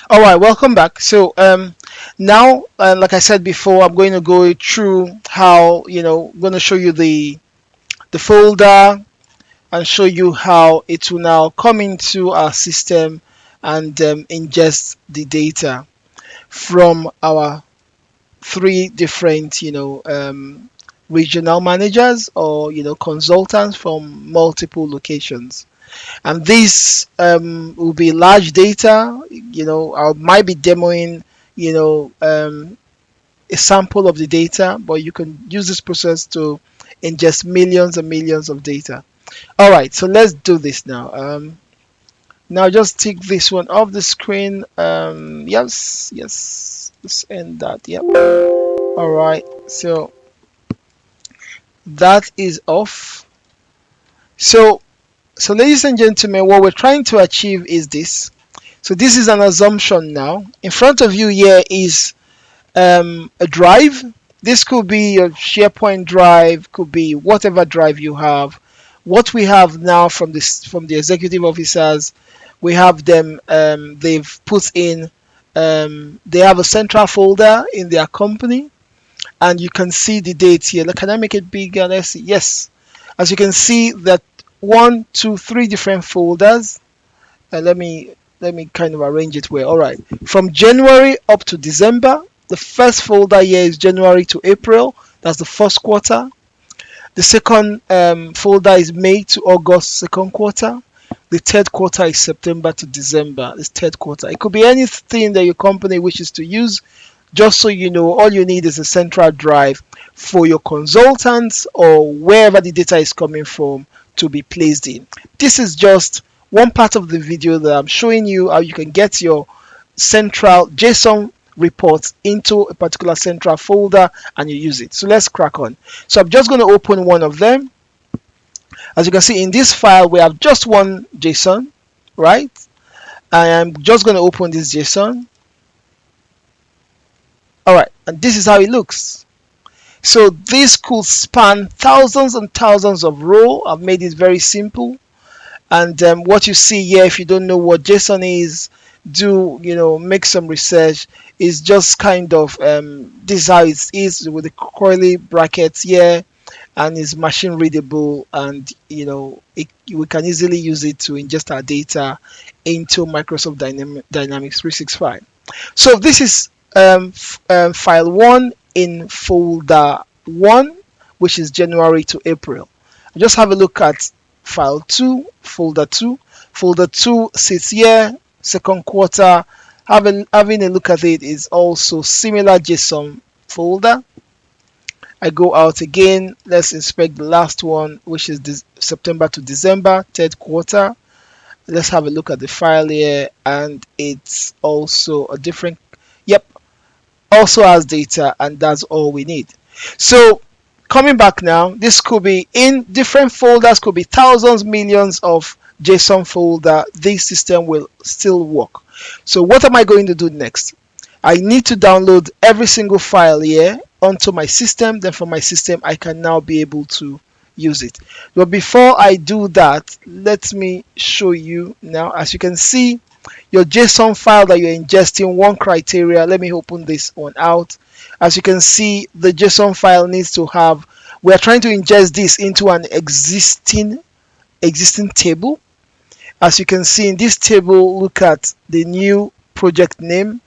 All right, welcome back. So now, like I said before, I'm going to go through how I'm going to show you the folder and show you how it will now come into our system and ingest the data from our three different regional managers or consultants from multiple locations. And this will be large data. I might be demoing you know um, a sample of the data, but you can use this process to ingest millions and millions of data. All right, so let's do this now. Now just take this one off the screen. Yes, yes, let's end that. Yep. All right, so that is off. So so ladies and gentlemen, what we're trying to achieve is this. So this is an assumption now. In front of you here is a drive. This could be your SharePoint drive, could be whatever drive you have. What we have now from the executive officers, we have them. They've put in. They have a central folder in their company, and you can see the dates here. Can I make it bigger? Let's see. Yes, as you can see that one, two, three different folders. Let me kind of arrange it well. All right, from January up to December, the first folder here is January to April. That's the first quarter. The second folder is May to August, second quarter. The third quarter is September to December, this third quarter. It could be anything that your company wishes to use. Just so you know, all you need is a central drive for your consultants or wherever the data is coming from to be placed in. This is just one part of the video that I'm showing you how you can get your central JSON reports into a particular central folder and you use it. So let's crack on. So I'm just going to open one of them. As you can see in this file, we have just one JSON, right? I'm just going to open this JSON. All right, and this is how it looks. So this could span thousands and thousands of rows. I've made it very simple. And what you see here, if you don't know what JSON is, do make some research. Is just kind of this is how it is with the curly brackets here, and it's machine readable, and we can easily use it to ingest our data into Microsoft Dynamics 365. So this is file 1 in folder 1, which is January to April. Just have a look at file 2, folder 2. Folder 2 sits here, second quarter. Having a look at it is also similar JSON folder. I go out again. Let's inspect the last one, which is September to December, third quarter. Let's have a look at the file here, and it's also a different. Yep, also has data, and that's all we need. So coming back now, this could be in different folders, could be thousands, millions of JSON folder. This system will still work. So what am I going to do next? I need to download every single file here onto my system. Then from my system, I can now be able to use it. But before I do that, let me show you now. As you can see, your JSON file that you're ingesting, one criteria. Let me open this one out. As you can see, the JSON file needs to have, we are trying to ingest this into an existing table. As you can see in this table, look at the new project name.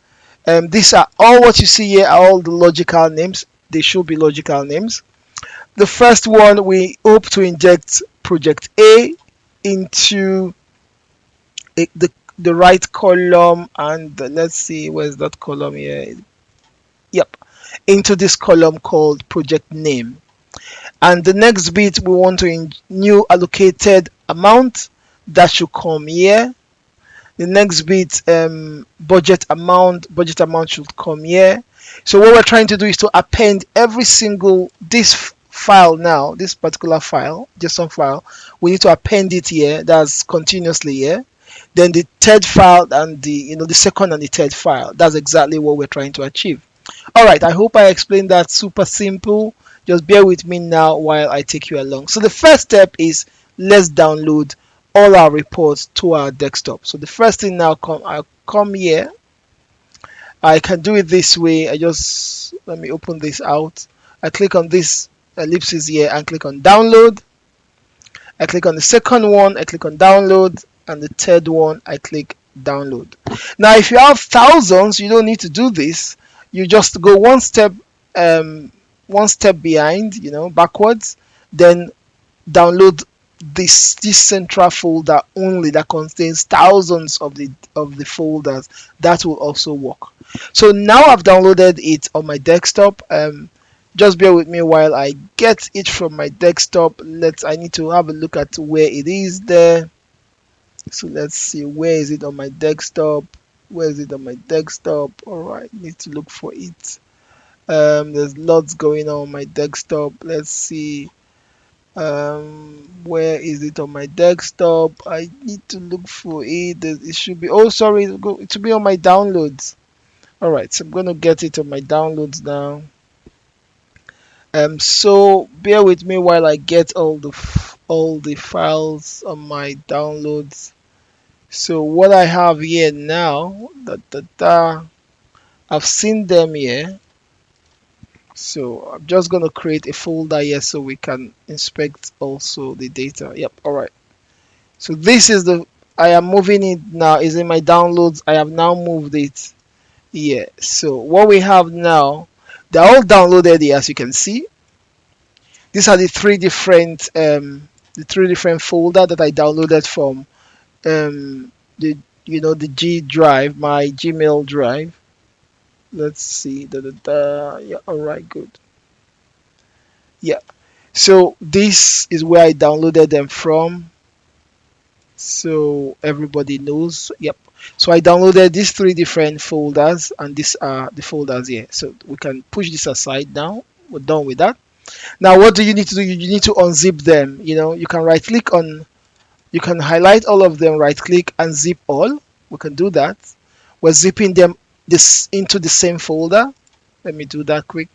These are all what you see here are all the logical names. They should be logical names. The first one, we hope to inject project A into the right column, and let's see, where's that column here? Yep, into this column called project name. And the next bit, we want to new allocated amount. That should come here. The next bit, budget amount should come here. So what we're trying to do is to append every single this file now, this particular file, JSON file. We need to append it here. That's continuously here. Then the third file and the second and the third file. That's exactly what we're trying to achieve. All right, I hope I explained that super simple. Just bear with me now while I take you along. So the first step is let's download all our reports to our desktop. So the first thing now, I'll come here. I can do it this way. Let me open this out. I click on this ellipsis here and click on download. I click on the second one, I click on download, and the third one, I click download. Now, if you have thousands, you don't need to do this. You just go one step behind, backwards, then download this central folder only that contains thousands of the folders. That will also work. So now I've downloaded it on my desktop. Just bear with me while I get it from my desktop. I need to have a look at where it is there. So let's see, where is it on my desktop? Where is it on my desktop? All right, need to look for it. There's lots going on my desktop. Let's see. Where is it on my desktop? I need to look for it. It should be, oh sorry, it should be on my downloads. All right, so I'm going to get it on my downloads now. So bear with me while I get all the files on my downloads. So what I have here now, I've seen them here. So I'm just going to create a folder here so we can inspect also the data. Yep, all right. So this is I am moving it now. Is in my downloads. I have now moved it here. So what we have now, they're all downloaded here, as you can see. These are the three different folder that I downloaded from the G drive, my Gmail drive. Let's see. Yeah, all right, good. Yeah. So this is where I downloaded them from. So everybody knows. Yep. So I downloaded these three different folders, and these are the folders here. So we can push this aside now. We're done with that. Now, what do you need to do? You need to unzip them. You can right click on, you can highlight all of them, right click and zip all. We can do that. We're zipping them into the same folder. Let me do that quick.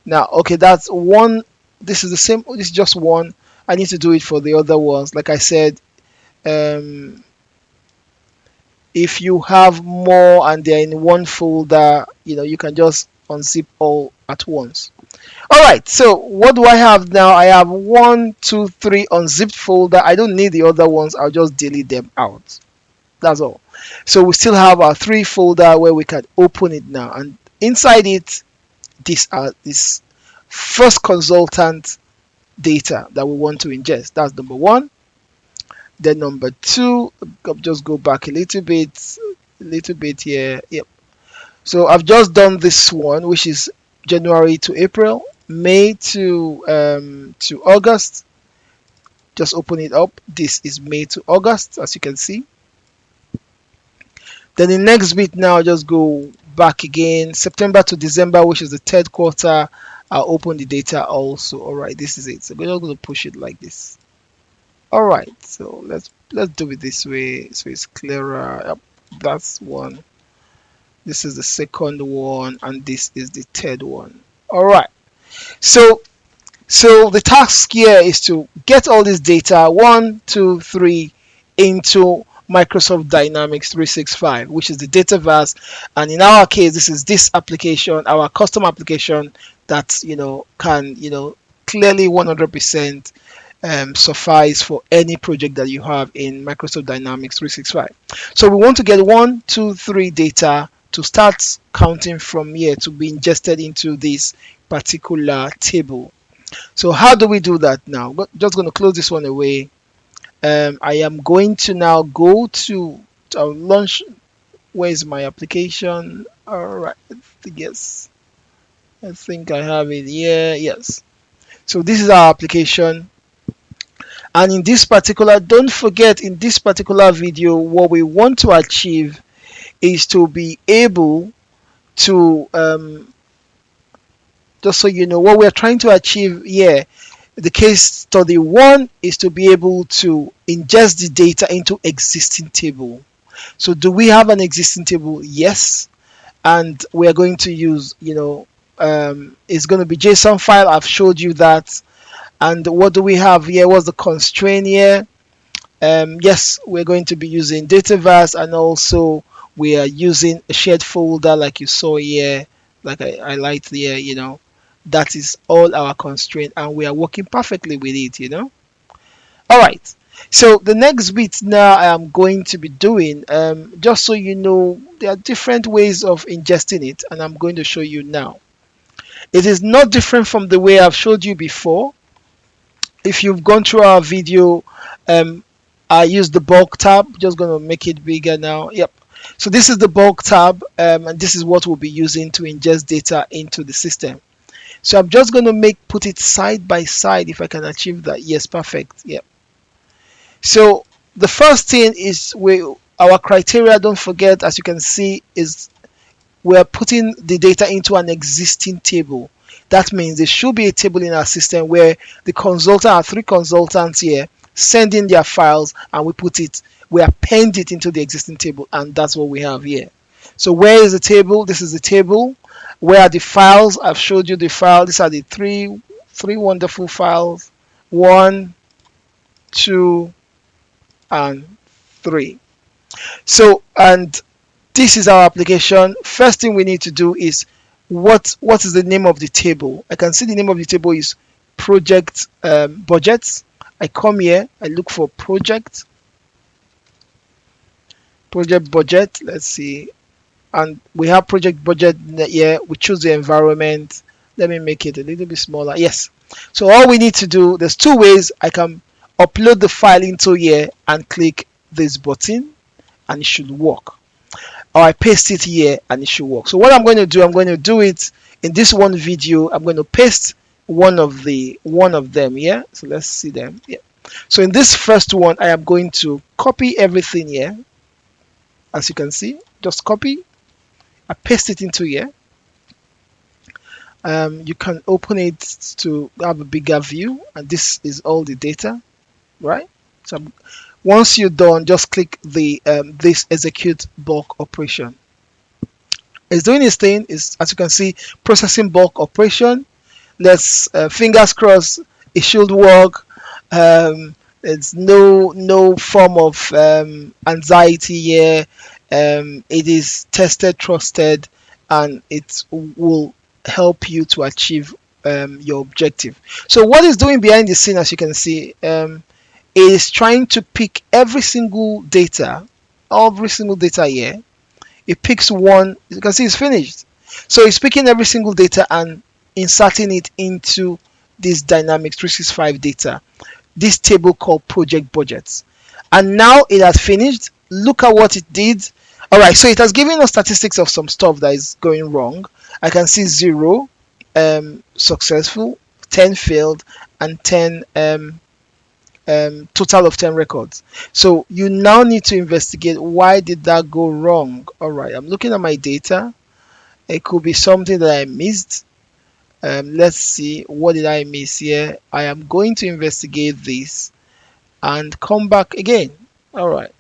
Now, okay, that's one. This is the same. This is just one. I need to do it for the other ones. Like I said, if you have more and they're in one folder, you can just unzip all at once. All right, so what do I have now? I have 1, 2, 3 unzipped folder. I don't need the other ones. I'll just delete them out. That's all. So we still have our 3 folder where we can open it now, and inside it, this first consultant data that we want to ingest. That's number 1. Then number 2, I'll just go back a little bit here. Yep. So I've just done this one, which is January to April, May to August. Just open it up. This is May to August, as you can see. Then the next bit now, just go back again, September to December, which is the 3rd quarter. I'll open the data also. All right, this is it. So we're just going to push it like this. All right, so let's do it this way so it's clearer. Yep, that's one. This is the second one, and this is the 3rd one. All right. So the task here is to get all this data 1, 2, 3 into Microsoft Dynamics 365, which is the Dataverse, and in our case, this application, our custom application that can clearly 100% suffice for any project that you have in Microsoft Dynamics 365. So we want to get 1, 2, 3 data to start counting from here to be ingested into this particular table. So how do we do that now? Just going to close this one away. I am going to now go to launch. Where is my application? All right, yes, I think I have it here. Yes. So this is our application. And in this particular, don't forget, in this particular video, what we want to achieve is to be able to, just so you know, what we're trying to achieve here, the case study 1 is to be able to ingest the data into existing table. So do we have an existing table? Yes. And we are going to use, it's going to be JSON file. I've showed you that. And what do we have here? What's the constraint here? Yes, we're going to be using Dataverse, and also we are using a shared folder like you saw here, like I liked here, that is all our constraint, and we are working perfectly with it. All right. So the next bit now I am going to be doing, just so you know, there are different ways of ingesting it, and I'm going to show you now. It is not different from the way I've showed you before. If you've gone through our video, I use the bulk tab. Just going to make it bigger now. Yep. So this is the bulk tab, and this is what we'll be using to ingest data into the system. So I'm just going to put it side by side if I can achieve that. Yes, perfect. Yep. So the first thing is our criteria, don't forget, as you can see, is we're putting the data into an existing table. That means there should be a table in our system where the consultant, our 3 consultants here, send in their files, and we append it into the existing table, and that's what we have here. So where is the table? This is the table. Where are the files? I've showed you the file. These are the three wonderful files. 1, 2, and 3. So, and this is our application. First thing we need to do is what is the name of the table? I can see the name of the table is project budgets. I come here, I look for project budget. Let's see, and we have project budget here. We choose the environment. Let me make it a little bit smaller. Yes. So all we need to do, there's 2 ways. I can upload the file into here and click this button, and it should work. Or I paste it here and it should work. So what I'm going to do, I'm going to do it in this one video. I'm going to paste one of them here. So let's see them. Yeah. So in this first one, I am going to copy everything here. As you can see, just copy. I paste it into here. You can open it to have a bigger view, and this is all the data, right? So once you're done, just click the this execute bulk operation. It's doing its thing. Is, as you can see, processing bulk operation. Let's fingers crossed it should work. It's no form of anxiety here. It is tested, trusted, and it will help you to achieve your objective. So what it's doing behind the scene, as you can see, is trying to pick every single data here. It picks one. You can see it's finished. So it's picking every single data and inserting it into this Dynamics 365 data, this table called project budgets. And now it has finished. Look at what it did. All right, so it has given us statistics of some stuff that is going wrong. I can see 0 successful, 10 failed, and 10 total of 10 records. So you now need to investigate, why did that go wrong? All right, I'm looking at my data. It could be something that I missed. Let's see, what did I miss here? I am going to investigate this and come back again. All right,